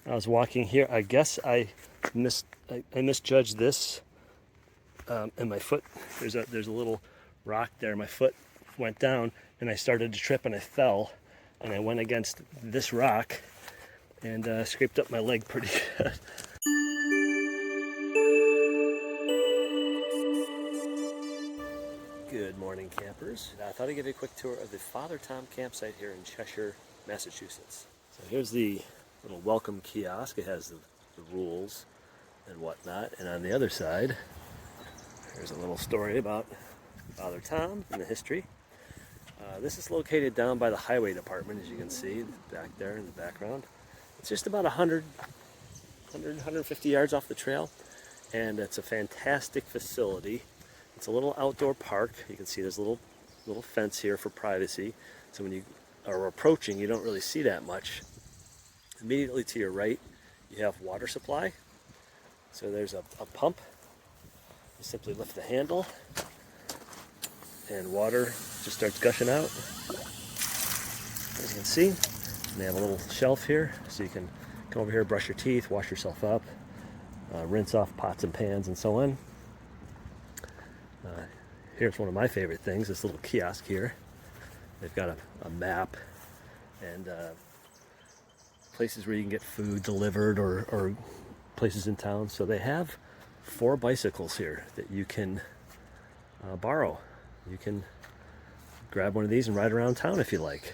I was walking here. I guess I misjudged this, and my foot. There's a little rock there. My foot went down, and I started to trip, and I fell, and I went against this rock, and scraped up my leg pretty good. Good morning, campers. I thought I'd give you a quick tour of the Father Tom campsite here in Cheshire, Massachusetts. So here's the little welcome kiosk. It has the rules and whatnot. And on the other side, there's a little story about Father Tom and the history. This is located down by the highway department, as you can see back there in the background. It's just about 150 yards off the trail, and it's a fantastic facility. It's a little outdoor park. You can see there's a little fence here for privacy. So when you are approaching, you don't really see that much. Immediately to your right, you have water supply. So there's a pump. You simply lift the handle, and water just starts gushing out. As you can see, and they have a little shelf here, so you can come over here, brush your teeth, wash yourself up, rinse off pots and pans and so on. Here's one of my favorite things, this little kiosk here. They've got a map and places where you can get food delivered or places in town. So they have 4 bicycles here that you can borrow. You can grab one of these and ride around town if you like.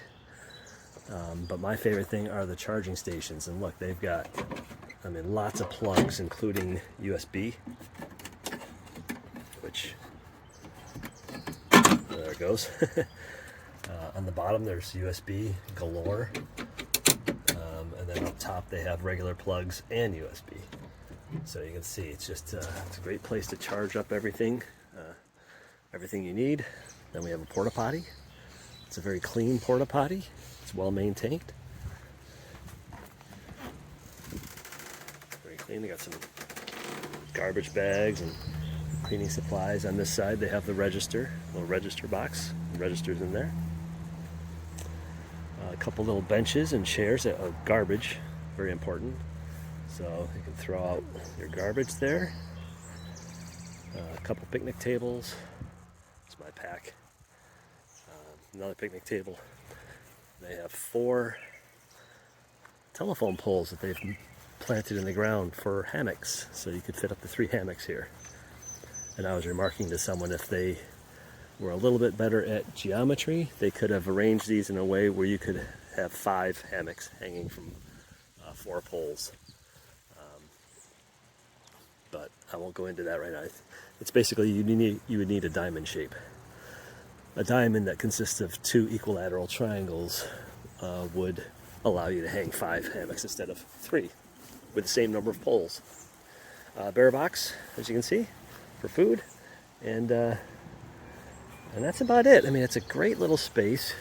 But my favorite thing are the charging stations. And look, they've got, lots of plugs, including USB, which, there it goes. On the bottom, there's USB galore. And then up top, they have regular plugs and USB. So you can see it's just it's a great place to charge up everything you need. Then we have a porta potty. It's a very clean porta potty. It's well maintained. Very clean. They got some garbage bags and cleaning supplies. On this side, they have the register, little register box. The register's in there. A couple little benches and chairs of garbage, very important. So you can throw out your garbage there. A couple picnic tables. It's my pack. Another picnic table. They have 4 telephone poles that they've planted in the ground for hammocks, so you could fit up to 3 hammocks here. And I was remarking to someone, if they were a little bit better at geometry, they could have arranged these in a way where you could have 5 hammocks hanging from 4 poles. But I won't go into that right now. It's basically you would need a diamond shape. A diamond that consists of 2 equilateral triangles would allow you to hang 5 hammocks instead of 3 with the same number of poles. Bear box, as you can see, for food, and that's about it. It's a great little space.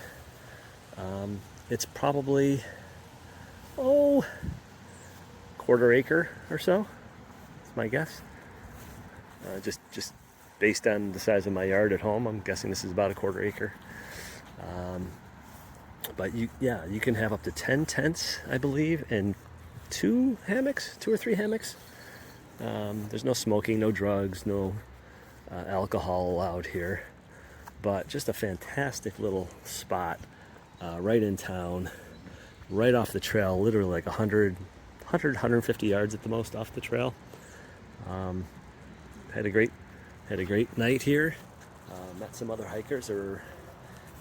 It's probably quarter acre or so. That's my guess. Just based on the size of my yard at home, I'm guessing this is about a quarter acre. But you can have up to 10 tents, I believe, and 2 or 3 hammocks. There's no smoking, no drugs, no alcohol allowed here, but just a fantastic little spot right in town, right off the trail, literally like 150 yards at the most off the trail. Had a great night here. Met some other hikers. There were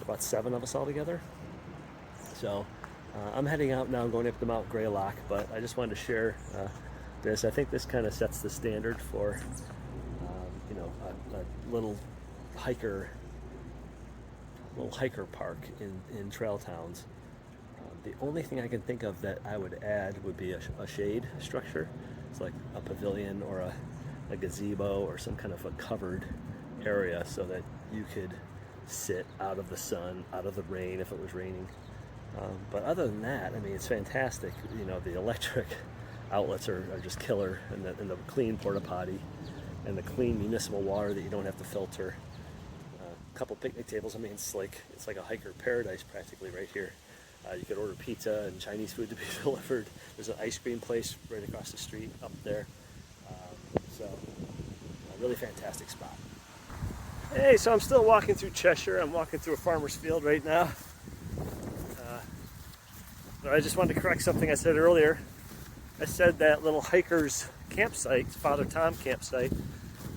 about 7 of us all together. So I'm heading out now, going up to Mount Graylock, but I just wanted to share this. I think this kind of sets the standard for a little hiker park in trail towns. The only thing I can think of that I would add would be a shade structure. It's like a pavilion or a gazebo or some kind of a covered area so that you could sit out of the sun, out of the rain if it was raining. But other than that, it's fantastic. The electric outlets are just killer, and the clean porta potty and the clean municipal water that you don't have to filter. A couple picnic tables. It's like a hiker paradise practically right here. You could order pizza and Chinese food to be delivered. There's an ice cream place right across the street up there. So a really fantastic spot. Hey, so I'm still walking through Cheshire. I'm walking through a farmer's field right now. But I just wanted to correct something I said earlier. I said that little hiker's campsite, Father Tom campsite,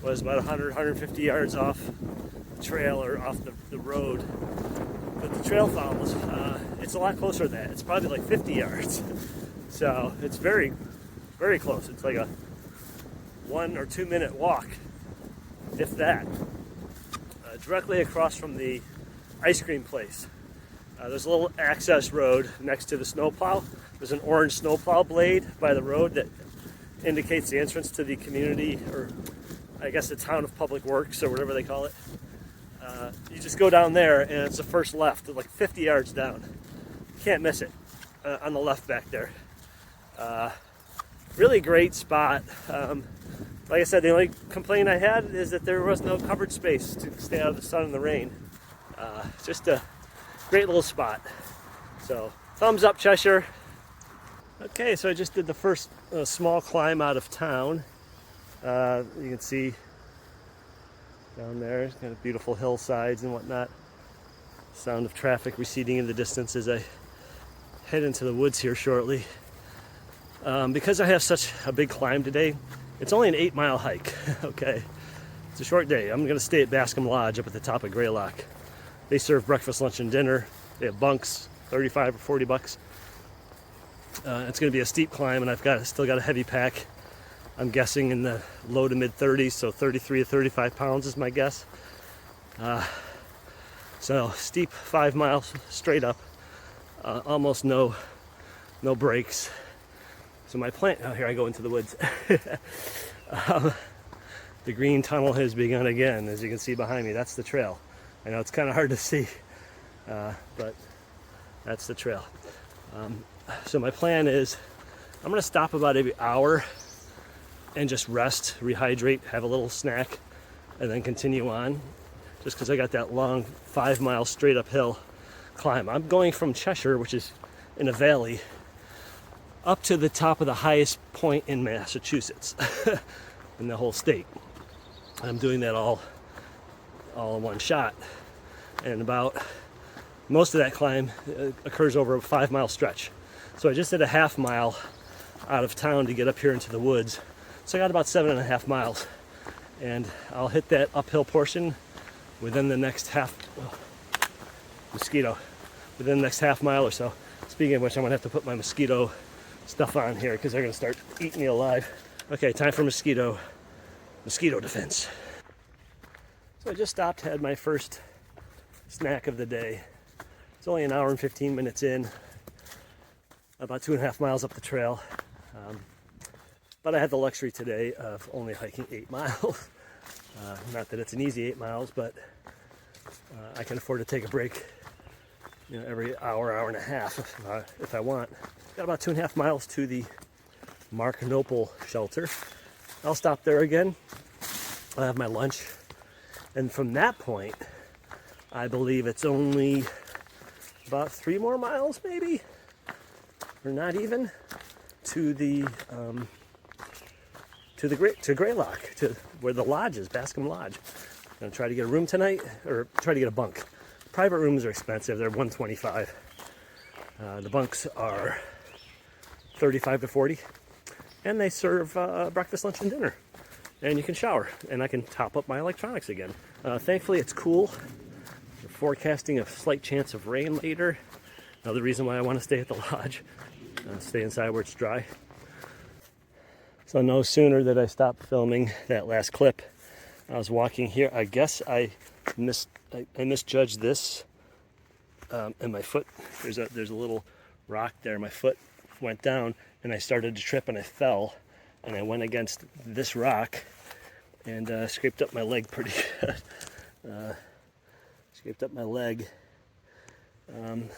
was about 100, 150 yards off the trail or off the road. But the trail follows, it's a lot closer than that. It's probably like 50 yards. So it's very, very close. It's like a 1 or 2 minute walk, if that. Directly across from the ice cream place. There's a little access road next to the snowplow. There's an orange snowplow blade by the road that indicates the entrance to the community, or I guess the town of public works or whatever they call it. You just go down there and it's the first left, like 50 yards down. You can't miss it on the left back there. Really great spot. Like I said, the only complaint I had is that there was no covered space to stay out of the sun and the rain. Just a great little spot. So thumbs up, Cheshire. Okay, so I just did the first small climb out of town. You can see down there, kind of beautiful hillsides and whatnot. Sound of traffic receding in the distance as I head into the woods here shortly. Because I have such a big climb today, it's only an 8-mile hike. Okay, it's a short day. I'm going to stay at Bascom Lodge up at the top of Graylock. They serve breakfast, lunch, and dinner. They have bunks, 35 or 40 bucks. It's going to be a steep climb, and I've still got a heavy pack. I'm guessing in the low to mid 30s, so 33 to 35 pounds is my guess. So steep, 5 miles straight up, almost no breaks. So my plan, oh, here I go into the woods. The green tunnel has begun again, as you can see behind me. That's the trail. I know it's kind of hard to see, but that's the trail. So my plan is I'm going to stop about every hour and just rest, rehydrate, have a little snack, and then continue on, just because I got that long 5 mile straight uphill climb. I'm going from Cheshire, which is in a valley, up to the top of the highest point in Massachusetts, in the whole state. I'm doing that all in one shot, and most of that climb occurs over a 5 mile stretch. So I just did a half mile out of town to get up here into the woods. So I got about 7.5 miles, and I'll hit that uphill portion within the next within the next half mile or so. Speaking of which, I'm gonna have to put my mosquito stuff on here because they're gonna start eating me alive. Okay, time for mosquito defense. So I just stopped, had my first snack of the day. It's only an hour and 15 minutes in, about 2.5 miles up the trail. But I had the luxury today of only hiking 8 miles. Not that it's an easy 8 miles, but I can afford to take a break, every hour and a half if I want. Got about 2.5 miles to the Mark Noble shelter. I'll stop there again. I'll have my lunch. And from that point, I believe it's only about 3 more miles, maybe, or not even, to Graylock, to where the lodge is, Bascom Lodge. I'm gonna try to get a room tonight, or try to get a bunk. Private rooms are expensive; they're $125. The bunks are $35 to $40, and they serve breakfast, lunch, and dinner. And you can shower, and I can top up my electronics again. Thankfully, it's cool. We're forecasting a slight chance of rain later. Another reason why I want to stay at the lodge. Stay inside where it's dry. So no sooner did I stop filming that last clip, I was walking here. I guess I misjudged this, and my foot. There's a little rock there. My foot went down, and I started to trip, and I fell, and I went against this rock, and scraped up my leg pretty good. Scraped up my leg.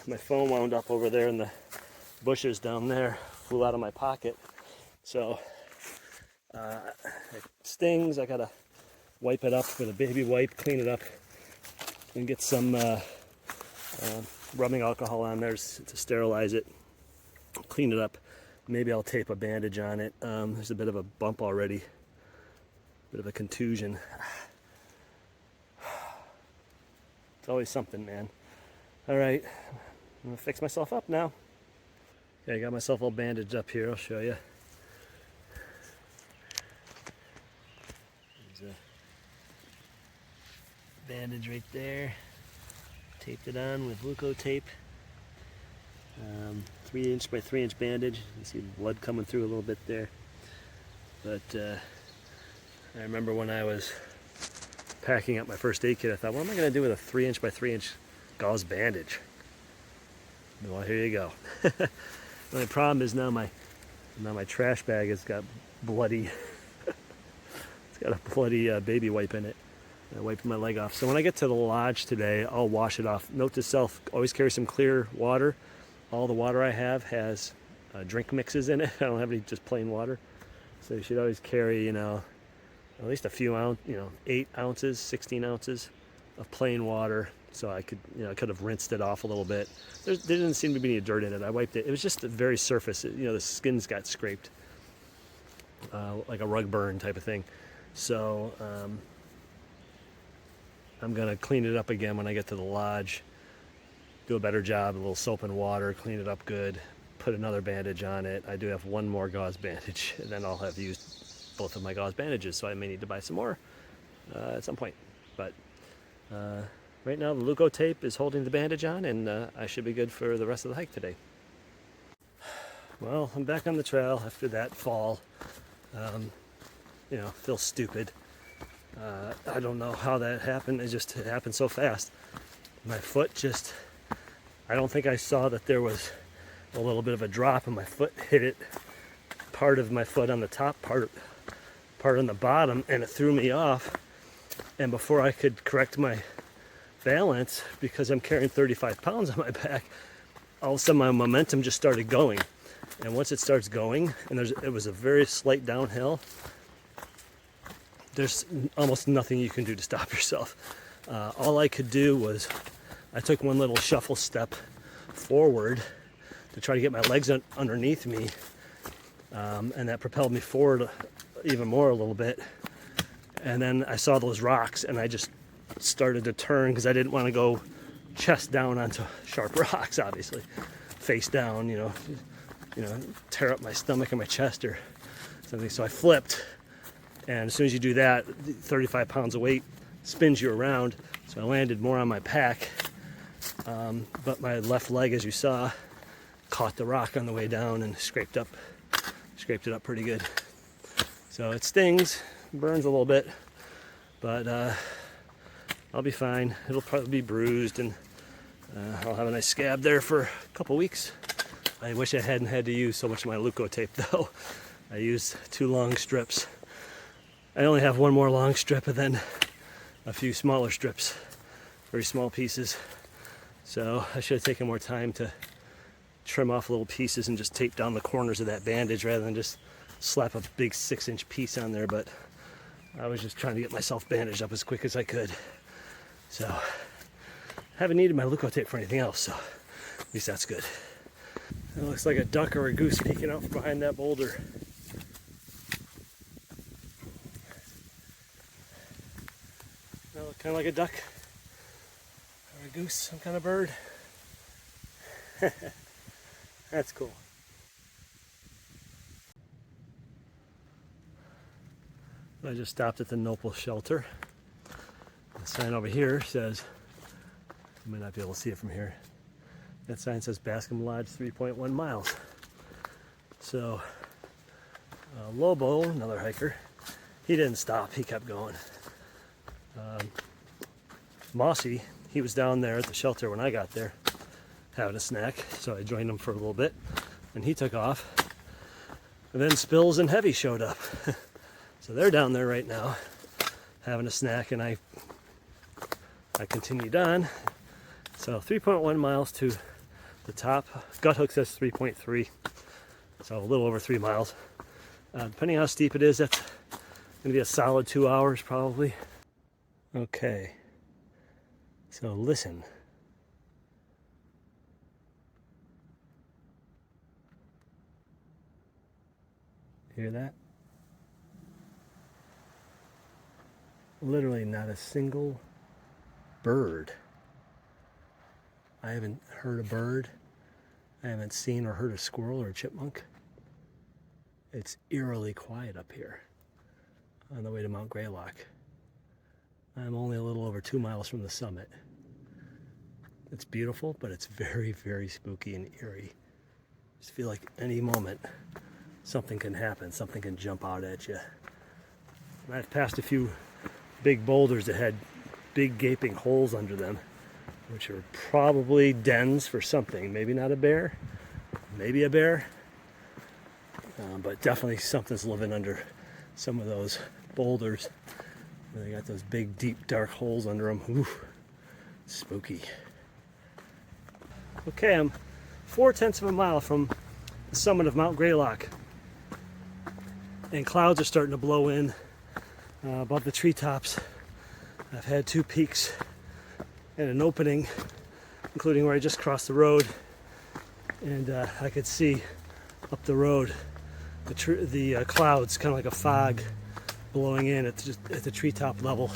My phone wound up over there in the bushes down there. Flew out of my pocket. So it stings. I gotta wipe it up with a baby wipe, clean it up, and get some rubbing alcohol on there to sterilize it, clean it up. Maybe I'll tape a bandage on it. There's a bit of a bump already, bit of a contusion. It's always something, man. All right, I'm gonna fix myself up now. Okay, I got myself all bandaged up here. I'll show you. There's a bandage right there. Taped it on with Luco tape. 3" by 3" bandage. You see blood coming through a little bit there. But I remember when I was packing up my first aid kit, I thought, what am I going to do with a 3" by 3" gauze bandage? Well, here you go. The only problem is now my trash bag has got bloody. It's got a bloody baby wipe in it. I wiped my leg off. So when I get to the lodge today, I'll wash it off. Note to self: always carry some clear water. All the water I have has drink mixes in it. I don't have any just plain water. So you should always carry, at least a few ounce, 8 ounces, 16 ounces of plain water. So I could, I could have rinsed it off a little bit. There didn't seem to be any dirt in it. I wiped it. It was just the very surface. The skins got scraped, like a rug burn type of thing. So I'm gonna clean it up again when I get to the lodge. Do a better job, a little soap and water, clean it up good, put another bandage on it. I do have one more gauze bandage, and then I'll have used both of my gauze bandages, so I may need to buy some more at some point. But right now the Luco tape is holding the bandage on, and I should be good for the rest of the hike today. Well, I'm back on the trail after that fall. Feel stupid. I don't know how that happened. It happened so fast. My foot just, I don't think I saw that there was a little bit of a drop, and my foot hit it, part of my foot on the top, part on the bottom, and it threw me off. And before I could correct my balance, because I'm carrying 35 pounds on my back, all of a sudden my momentum just started going. And once it starts going, and it was a very slight downhill, there's almost nothing you can do to stop yourself. All I could do was, I took one little shuffle step forward to try to get my legs underneath me, and that propelled me forward even more a little bit. And then I saw those rocks, and I just started to turn because I didn't want to go chest down onto sharp rocks, obviously, face down, tear up my stomach and my chest or something. So I flipped. And as soon as you do that, 35 pounds of weight spins you around. So I landed more on my pack. But my left leg, as you saw, caught the rock on the way down and scraped it up pretty good. So it stings, burns a little bit, but I'll be fine. It'll probably be bruised, and I'll have a nice scab there for a couple weeks. I wish I hadn't had to use so much of my Luco tape, though. I used 2 long strips. I only have one more long strip and then a few smaller strips, very small pieces. So I should have taken more time to trim off little pieces and just tape down the corners of that bandage rather than just slap a big 6" piece on there. But I was just trying to get myself bandaged up as quick as I could. So I haven't needed my Luco tape for anything else, so at least that's good. It looks like a duck or a goose peeking out from behind that boulder. Kind of like a duck or a goose, some kind of bird. That's cool. I just stopped at the Nopal shelter. The sign over here says, you may not be able to see it from here, that sign says Bascom Lodge 3.1 miles. So Lobo, another hiker, he didn't stop, he kept going. Mossy, he was down there at the shelter when I got there having a snack, so I joined him for a little bit and he took off. And then Spills and Heavy showed up. So they're down there right now having a snack, and I continued on. So 3.1 miles to the top. Gut hook says 3.3, so a little over 3 miles. Depending on how steep it is, that's going to be a solid 2 hours probably. Okay, so listen. Hear that? Literally not a single bird. I haven't heard a bird. I haven't seen or heard a squirrel or a chipmunk. It's eerily quiet up here on the way to Mount Graylock. I'm only a little over 2 miles from the summit. It's beautiful, but it's very, very spooky and eerie. I just feel like any moment something can happen, something can jump out at you. And I've passed a few big boulders that had big gaping holes under them, which are probably dens for something. Maybe not a bear, maybe a bear, but definitely something's living under some of those boulders. They got those big, deep, dark holes under them. Ooh, spooky. Okay, I'm 4/10 of a mile from the summit of Mount Graylock, and clouds are starting to blow in above the treetops. I've had 2 peaks and an opening, including where I just crossed the road, and I could see up the road the clouds, kind of like a fog, blowing in at the treetop level.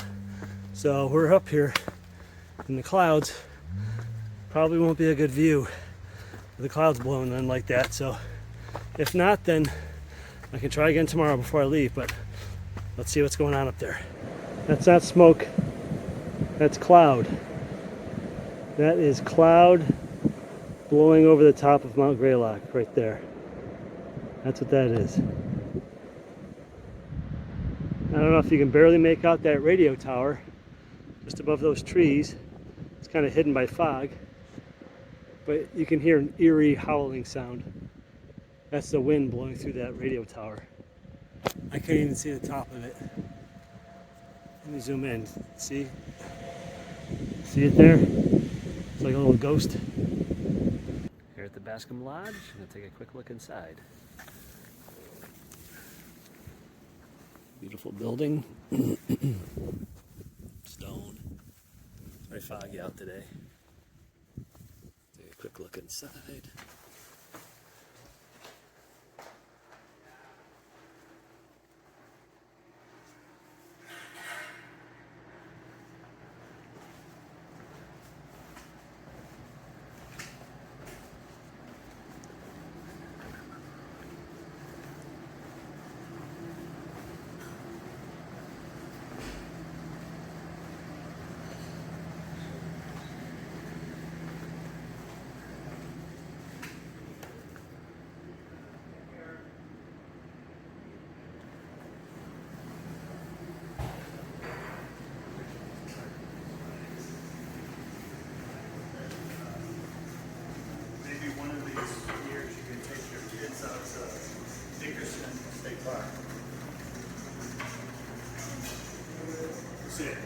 So we're up here in the clouds. Probably won't be a good view with the clouds blowing in like that. So if not, then I can try again tomorrow before I leave, but let's see what's going on up there. That's not smoke, that's cloud. That is cloud blowing over the top of Mount Graylock right there. That's what that is. I don't know if you can barely make out that radio tower just above those trees. It's kind of hidden by fog, but you can hear an eerie howling sound. That's the wind blowing through that radio tower. I can't even see the top of it. Let me zoom in. See? See it there? It's like a little ghost. Here at the Bascom Lodge, I'm going to take a quick look inside. Beautiful building. Stone. It's very foggy out today. Take a quick look inside. One of these years you can take your kids out to Dickerson State Park. Sit.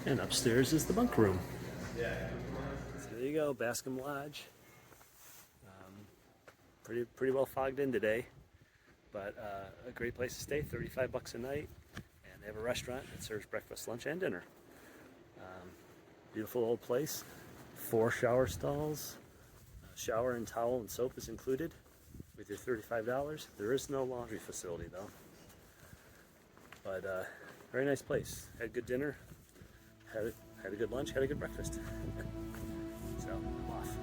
And upstairs is the bunk room. So there you go, Bascom Lodge. Pretty well fogged in today. But a great place to stay, $35 a night, and they have a restaurant that serves breakfast, lunch, and dinner. Beautiful old place, 4 shower stalls, shower and towel and soap is included with your $35. There is no laundry facility though. But very nice place. Had good dinner, had a good lunch, had a good breakfast. So I'm off.